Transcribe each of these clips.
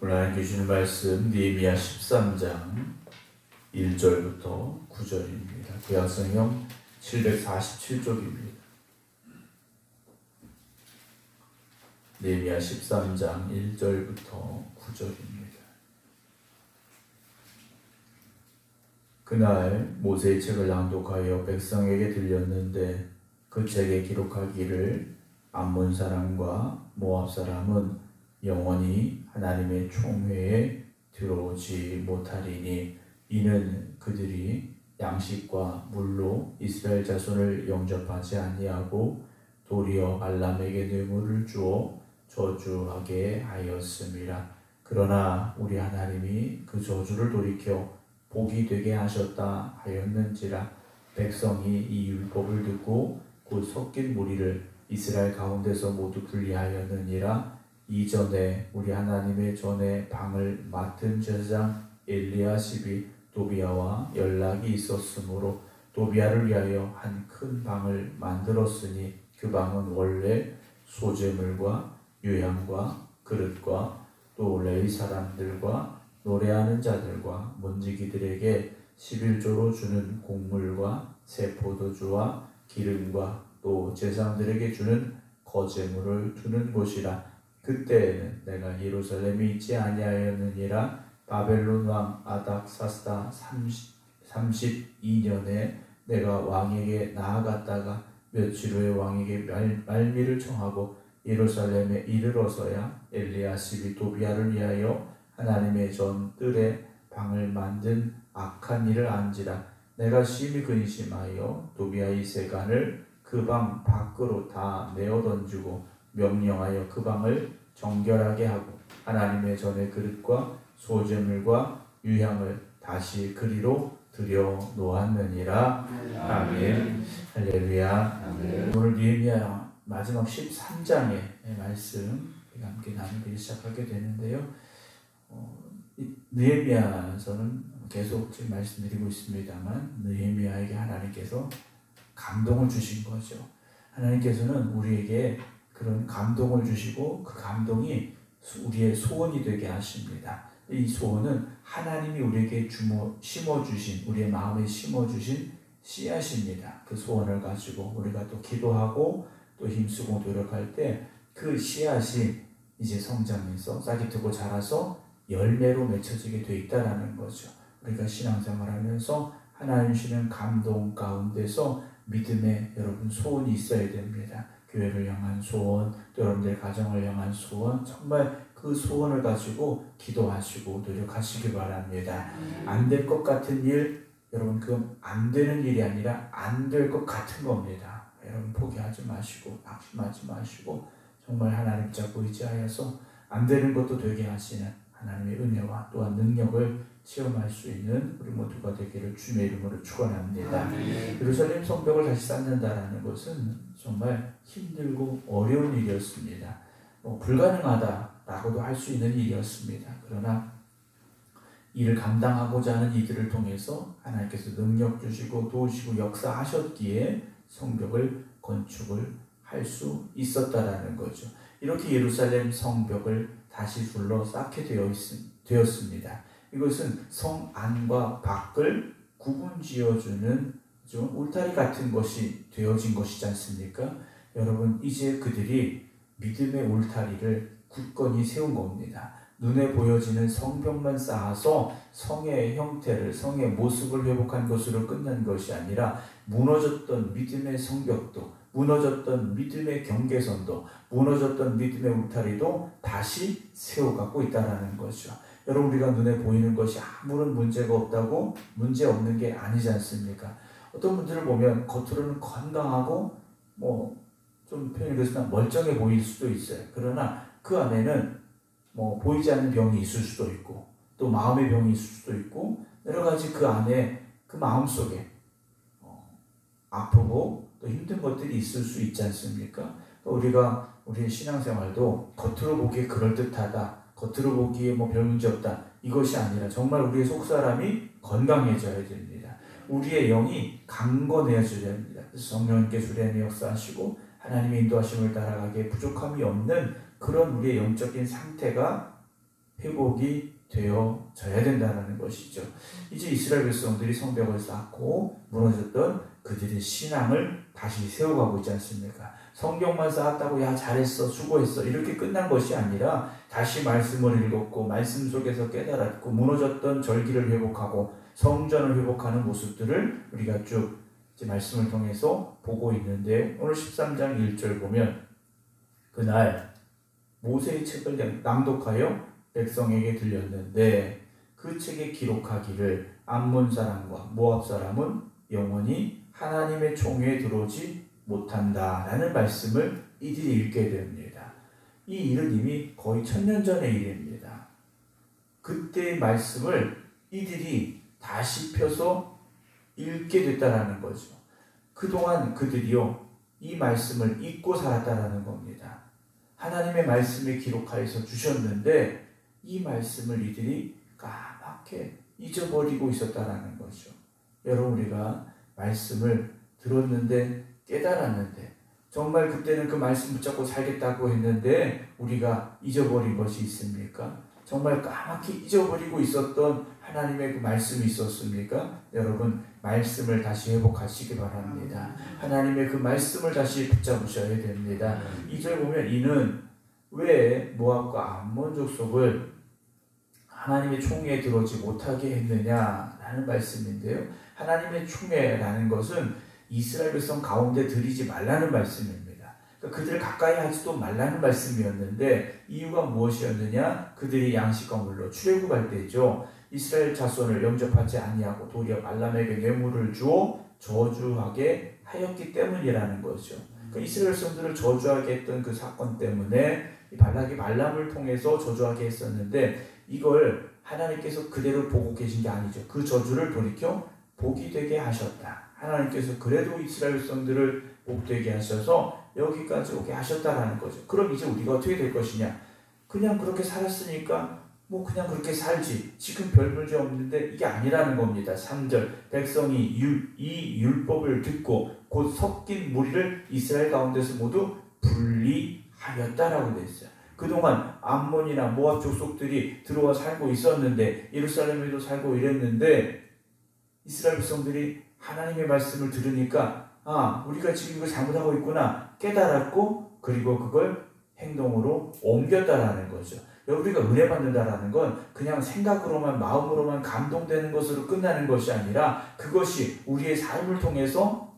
오늘 하나님 주시는 말씀 느헤미야 13장 1절부터 9절입니다. 구약성경 747쪽입니다. 느헤미야 13장 1절부터 9절입니다. 그날 모세의 책을 낭독하여 백성에게 들렸는데 그 책에 기록하기를 암몬 사람과 모압 사람은 영원히 하나님의 총회에 들어오지 못하리니 이는 그들이 양식과 물로 이스라엘 자손을 영접하지 아니하고 도리어 발람에게 뇌물을 주어 저주하게 하였음이라. 그러나 우리 하나님이 그 저주를 돌이켜 복이 되게 하셨다 하였는지라. 백성이 이 율법을 듣고 곧 섞인 무리를 이스라엘 가운데서 모두 분리하였느니라. 이전에 우리 하나님의 전에 방을 맡은 제사장 엘리야십이 도비야와 연락이 있었으므로 도비야를 위하여 한 큰 방을 만들었으니 그 방은 원래 소재물과 유향과 그릇과 또 레위 사람들과 노래하는 자들과 문지기들에게 11조로 주는 곡물과 새 포도주와 기름과 또 제사장들에게 주는 거제물을 두는 곳이라. 그때에는 내가 예루살렘에 있지 아니하였느니라. 바벨론 왕 아닥사스다 32년에 내가 왕에게 나아갔다가 며칠 후에 왕에게 말미를 청하고 예루살렘에 이르러서야 엘리야십이 도비야를 위하여 하나님의 전 뜰에 방을 만든 악한 일을 안지라. 내가 심히 근심하여 도비야의 세간을 그 방 밖으로 다 내어 던지고 명령하여 그 방을 정결하게 하고 하나님의 전의 그릇과 소재물과 유향을 다시 그리로 들여 놓았느니라. 아멘. 할렐루야. 아멘. 오늘 느헤미야 마지막 13장의 말씀 함께 나누기 시작하게 되는데요. 느헤미야서는 계속 지금 말씀드리고 있습니다만 느헤미야에게 하나님께서 감동을 주신 거죠. 하나님께서는 우리에게 그런 감동을 주시고 그 감동이 우리의 소원이 되게 하십니다. 이 소원은 하나님이 우리에게 심어주신, 우리의 마음에 심어주신 씨앗입니다. 그 소원을 가지고 우리가 또 기도하고 또 힘쓰고 노력할 때 그 씨앗이 이제 성장해서 싹이 트고 자라서 열매로 맺혀지게 돼 있다는 거죠. 우리가 신앙생활하면서 하나님 주시는 감동 가운데서 믿음의 여러분 소원이 있어야 됩니다. 교회를 향한 소원, 또 여러분들 가정을 향한 소원, 정말 그 소원을 가지고 기도하시고 노력하시기 바랍니다. 안 될 것 같은 일, 여러분 그건 안 되는 일이 아니라 안 될 것 같은 겁니다. 여러분 포기하지 마시고 낙심하지 마시고 정말 하나님 잡고 의지하여서 안 되는 것도 되게 하시는 하나님의 은혜와 또한 능력을 체험할 수 있는 우리 모두가 되기를 주님의 이름으로 축원합니다. 예루살렘 성벽을 다시 쌓는다라는 것은 정말 힘들고 어려운 일이었습니다. 불가능하다라고도 할 수 있는 일이었습니다. 그러나 이를 감당하고자 하는 이들을 통해서 하나님께서 능력 주시고 도우시고 역사하셨기에 성벽을 건축을 할 수 있었다라는 거죠. 이렇게 예루살렘 성벽을 다시 둘러 쌓게 되었습니다. 이것은 성 안과 밖을 구분 지어주는 좀 울타리 같은 것이 되어진 것이지 않습니까? 여러분 이제 그들이 믿음의 울타리를 굳건히 세운 겁니다. 눈에 보여지는 성벽만 쌓아서 성의 형태를, 성의 모습을 회복한 것으로 끝난 것이 아니라 무너졌던 믿음의 성벽도, 무너졌던 믿음의 경계선도, 무너졌던 믿음의 울타리도 다시 세워가고 있다는 거죠. 여러분 우리가 눈에 보이는 것이 아무런 문제가 없다고 문제 없는 게 아니지 않습니까? 어떤 분들을 보면 겉으로는 건강하고 좀 표현이 그렇지만 멀쩡해 보일 수도 있어요. 그러나 그 안에는 보이지 않는 병이 있을 수도 있고 또 마음의 병이 있을 수도 있고 여러 가지 그 안에 그 마음 속에 아프고 또 힘든 것들이 있을 수 있지 않습니까? 우리가 우리의 신앙생활도 겉으로 보기에 그럴듯하다, 겉으로 보기에 별 문제 없다, 이것이 아니라 정말 우리의 속사람이 건강해져야 됩니다. 우리의 영이 강건해져야 됩니다. 그래서 성령님께서 우리 안에 역사하시고 하나님의 인도하심을 따라가기에 부족함이 없는 그런 우리의 영적인 상태가 회복이 되어져야 된다는 것이죠. 이제 이스라엘 백성들이 성벽을 쌓고 무너졌던 그들의 신앙을 다시 세워가고 있지 않습니까? 성경만 쌓았다고 야 잘했어 수고했어 이렇게 끝난 것이 아니라 다시 말씀을 읽었고 말씀 속에서 깨달았고 무너졌던 절기를 회복하고 성전을 회복하는 모습들을 우리가 쭉 이제 말씀을 통해서 보고 있는데 오늘 13장 1절 보면 그날 모세의 책을 낭독하여 백성에게 들렸는데 그 책에 기록하기를 암몬 사람과 모압 사람은 영원히 하나님의 총회에 들어오지 못한다 라는 말씀을 이들이 읽게 됩니다. 이 일은 이미 거의 1000년 전의 일입니다. 그때의 말씀을 이들이 다시 펴서 읽게 됐다라는 거죠. 그동안 그들이요 이 말씀을 잊고 살았다라는 겁니다. 하나님의 말씀에 기록하여서 주셨는데 이 말씀을 이들이 까맣게 잊어버리고 있었다라는 거죠. 여러분 우리가 말씀을 들었는데 깨달았는데 정말 그때는 그 말씀 붙잡고 살겠다고 했는데 우리가 잊어버린 것이 있습니까? 정말 까맣게 잊어버리고 있었던 하나님의 그 말씀이 있었습니까? 여러분 말씀을 다시 회복하시기 바랍니다. 하나님의 그 말씀을 다시 붙잡으셔야 됩니다. 2절 보면 이는 왜 모압과 암몬 족속을 하나님의 총회에 들어오지 못하게 했느냐라는 말씀인데요. 하나님의 총회라는 것은 이스라엘 백성 가운데 들이지 말라는 말씀입니다. 그러니까 그들을 가까이 하지도 말라는 말씀이었는데 이유가 무엇이었느냐? 그들이 양식과 물로 출애굽할 때죠. 이스라엘 자손을 영접하지 아니하고 도리어 발람에게 뇌물을 주어 저주하게 하였기 때문이라는 거죠. 그러니까 이스라엘 백성들을 저주하게 했던 그 사건 때문에 발락이 발람을 통해서 저주하게 했었는데 이걸 하나님께서 그대로 보고 계신 게 아니죠. 그 저주를 돌이켜 복이 되게 하셨다. 하나님께서 그래도 이스라엘 백성들을 복되게 하셔서 여기까지 오게 하셨다라는 거죠. 그럼 이제 우리가 어떻게 될 것이냐? 그냥 그렇게 살았으니까 뭐 그냥 그렇게 살지. 지금 별 문제 없는데 이게 아니라는 겁니다. 3절 백성이 이 율법을 듣고 곧 섞인 무리를 이스라엘 가운데서 모두 분리하였다라고 되어 있어요. 그동안 암몬이나 모압 족속들이 들어와 살고 있었는데 예루살렘에도 살고 이랬는데 이스라엘 백성들이 하나님의 말씀을 들으니까 우리가 지금 이거 잘못하고 있구나 깨달았고 그리고 그걸 행동으로 옮겼다라는 거죠. 우리가 은혜 받는다라는 건 그냥 생각으로만 마음으로만 감동되는 것으로 끝나는 것이 아니라 그것이 우리의 삶을 통해서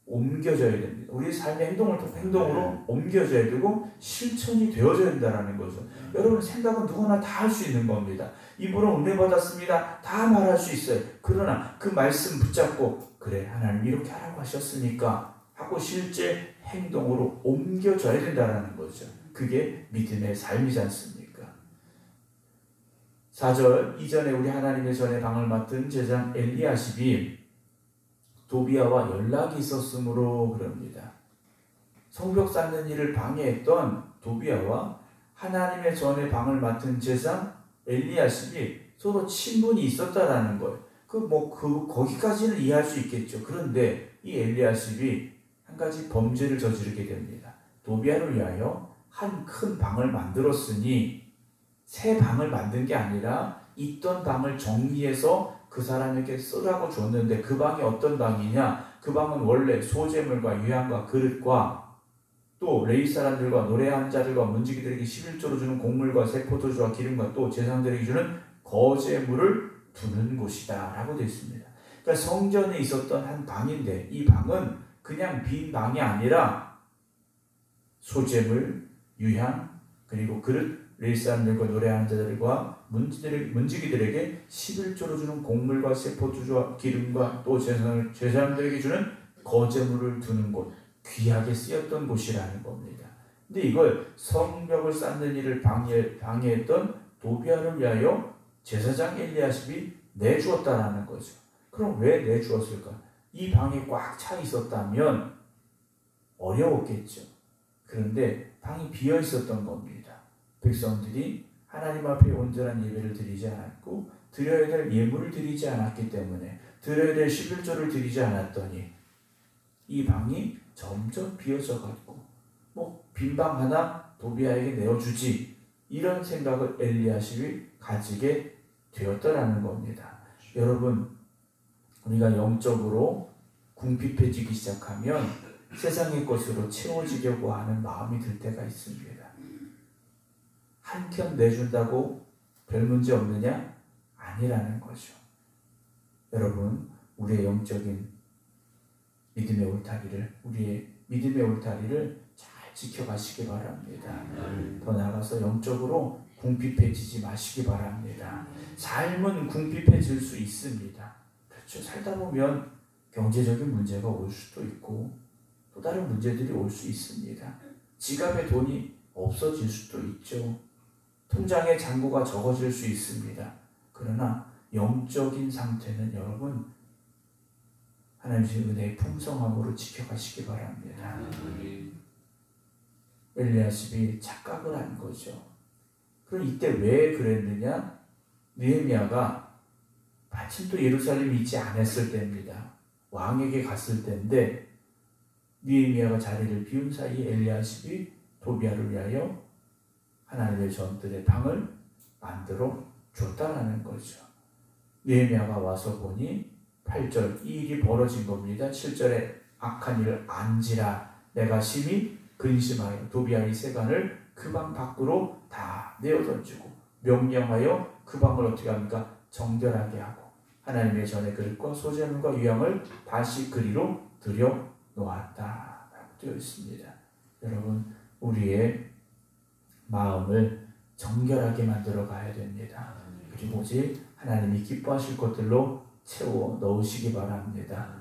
옮겨져야 됩니다. 우리의 삶의 행동으로 옮겨져야 되고 실천이 되어져야 된다는 거죠. 여러분 생각은 누구나 다 할 수 있는 겁니다. 입으로 은혜 받았습니다. 다 말할 수 있어요. 그러나 그 말씀 붙잡고 그래 하나님 이렇게 하라고 하셨으니까 하고 실제 행동으로 옮겨져야 된다는 거죠. 그게 믿음의 삶이지 않습니까? 4절 이전에 우리 하나님의 전에 방을 맡은 제장 엘리야십이 도비아와 연락이 있었으므로 그럽니다. 성벽 쌓는 일을 방해했던 도비아와 하나님의 전에 방을 맡은 제장 엘리야십이 서로 친분이 있었다라는 거예요. 거기까지는 이해할 수 있겠죠. 그런데 이 엘리야십이 한 가지 범죄를 저지르게 됩니다. 도비아를 위하여 한 큰 방을 만들었으니 새 방을 만든 게 아니라 있던 방을 정리해서 그 사람에게 쓰라고 줬는데 그 방이 어떤 방이냐? 그 방은 원래 소재물과 유향과 그릇과 또 레위 사람들과 노래하는 자들과 문지기들에게 11조로 주는 곡물과 새 포도주와 기름과 또 제사장들에게 주는 거제물을 두는 곳이다 라고 되어 있습니다. 그러니까 성전에 있었던 한 방인데 이 방은 그냥 빈 방이 아니라 소재물, 유향, 그리고 그릇, 레위 사람들과 노래하는 자들과 문지기들에게 11조로 주는 곡물과 새 포도주와 기름과 또 제사장들에게 주는 거제물을 두는 곳, 귀하게 쓰였던 곳이라는 겁니다. 근데 이걸 성벽을 쌓는 일을 방해했던 도비아를 위하여 제사장 엘리야십이 내주었다라는 거죠. 그럼 왜 내주었을까? 이 방이 꽉 차 있었다면 어려웠겠죠. 그런데 방이 비어 있었던 겁니다. 백성들이 하나님 앞에 온전한 예배를 드리지 않았고 드려야 될 예물을 드리지 않았기 때문에 드려야 될 11조를 드리지 않았더니 이 방이 점점 비어져 가지고 빈방 하나 도비아에게 내어주지 이런 생각을 엘리야십이 가지게 되었더라는 겁니다. 여러분, 우리가 영적으로 궁핍해지기 시작하면 세상의 것으로 채워지려고 하는 마음이 들 때가 있습니다. 한켠 내준다고 별 문제 없느냐? 아니라는 거죠. 여러분, 우리의 영적인 믿음의 울타리를 잘 지켜가시기 바랍니다. 더 나아가서 영적으로 궁핍해지지 마시기 바랍니다. 삶은 궁핍해질 수 있습니다. 그렇죠. 살다 보면 경제적인 문제가 올 수도 있고 또 다른 문제들이 올 수 있습니다. 지갑에 돈이 없어질 수도 있죠. 통장의 잔고가 적어질 수 있습니다. 그러나 영적인 상태는 여러분 하나님의 은혜의 풍성함으로 지켜가시기 바랍니다. 엘리야십이 착각을 한 거죠. 그럼 이때 왜 그랬느냐? 느헤미야가 마침 또 예루살렘에 있지 않았을 때입니다. 왕에게 갔을 때인데 느헤미야가 자리를 비운 사이에 엘리야십이 도비야를 위하여 하나님의 전들의 방을 만들어 줬다라는 거죠. 느헤미야가 와서 보니 8절 이 일이 벌어진 겁니다. 7절에 악한 일을 안지라 내가 심히 근심하여 도비야의 세간을 그 방 밖으로 다 내어던지고 명령하여 그 방을 어떻게 합니까? 정결하게 하고 하나님의 전의 그릇과 소재물과 유향을 다시 그리로 들여 놓았다 라고 되어 있습니다. 여러분, 우리의 마음을 정결하게 만들어 가야 됩니다. 그리고 오직 하나님이 기뻐하실 것들로 채워 넣으시기 바랍니다.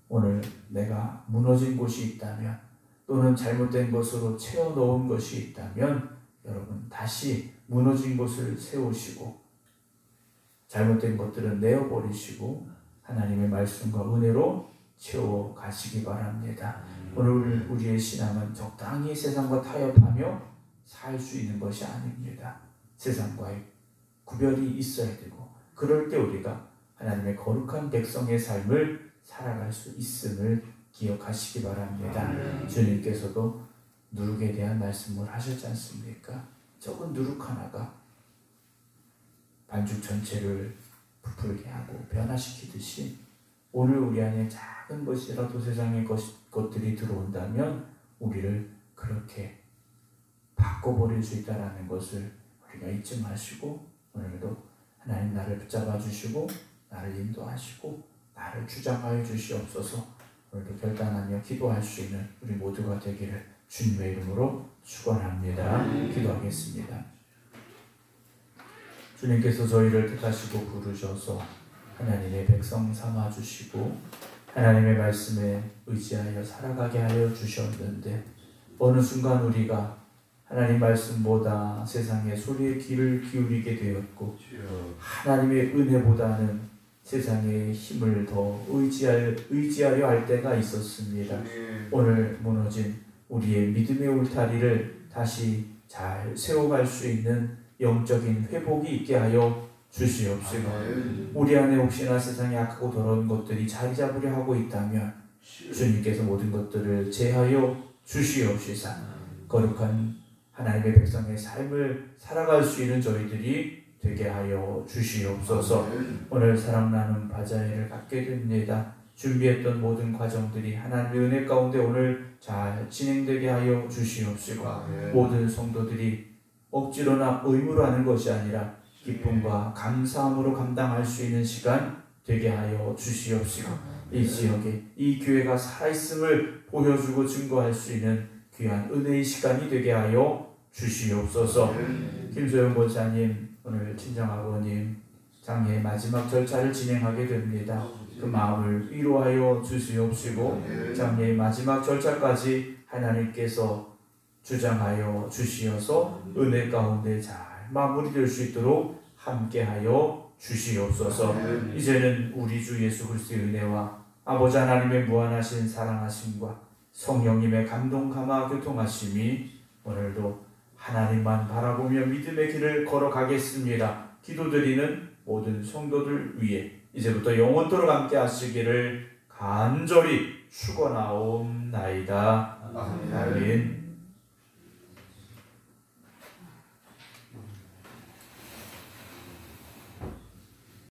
오늘 내가 무너진 곳이 있다면 또는 잘못된 것으로 채워 넣은 것이 있다면 여러분 다시 무너진 곳을 세우시고 잘못된 것들은 내어버리시고 하나님의 말씀과 은혜로 채워 가시기 바랍니다. 오늘 우리의 신앙은 적당히 세상과 타협하며 살 수 있는 것이 아닙니다. 세상과의 구별이 있어야 되고 그럴 때 우리가 하나님의 거룩한 백성의 삶을 살아갈 수 있음을 기억하시기 바랍니다. 주님께서도 누룩에 대한 말씀을 하셨지 않습니까? 적은 누룩 하나가 반죽 전체를 부풀게 하고 변화시키듯이 오늘 우리 안에 작은 것이라도 세상의 것들이 들어온다면 우리를 그렇게 바꿔버릴 수 있다는 것을 우리가 잊지 마시고 오늘도 하나님 나를 붙잡아 주시고 나를 인도하시고 나를 주장하여 주시옵소서. 오늘도 결단하며 기도할 수 있는 우리 모두가 되기를 주님의 이름으로 축원합니다. 기도하겠습니다. 주님께서 저희를 택하시고 부르셔서 하나님의 백성 삼아주시고 하나님의 말씀에 의지하여 살아가게 하여 주셨는데 어느 순간 우리가 하나님 말씀보다 세상의 소리에 귀를 기울이게 되었고 하나님의 은혜보다는 세상의 힘을 더 의지하려 할 때가 있었습니다. 오늘 무너진 우리의 믿음의 울타리를 다시 잘 세워갈 수 있는 영적인 회복이 있게 하여 주시옵시고 우리 안에 혹시나 세상에 악하고 더러운 것들이 자리 잡으려 하고 있다면 주님께서 모든 것들을 제하여 주시옵시사 거룩한 하나님의 백성의 삶을 살아갈 수 있는 저희들이 되게 하여 주시옵소서. 오늘 사랑 나눔 바자회를 갖게 됩니다. 준비했던 모든 과정들이 하나님의 은혜 가운데 오늘 잘 진행되게 하여 주시옵시고 모든 성도들이 억지로나 의무로 하는 것이 아니라 기쁨과 감사함으로 감당할 수 있는 시간 되게 하여 주시옵시고 이 지역에 이 교회가 살아있음을 보여주고 증거할 수 있는 귀한 은혜의 시간이 되게 하여 주시옵소서. 김소영 권사님 오늘 친정아버님 장례의 마지막 절차를 진행하게 됩니다. 그 마음을 위로하여 주시옵시고 장례의 마지막 절차까지 하나님께서 주장하여 주시어서 은혜 가운데 잘 마무리될 수 있도록 함께하여 주시옵소서. 이제는 우리 주 예수 그리스도의 은혜와 아버지 하나님의 무한하신 사랑하심과 성령님의 감동 감화 교통하심이 오늘도 하나님만 바라보며 믿음의 길을 걸어가겠습니다. 기도드리는 모든 성도들 위해 이제부터 영원토록 함께 하시기를 간절히 축원하옵나이다. 아멘.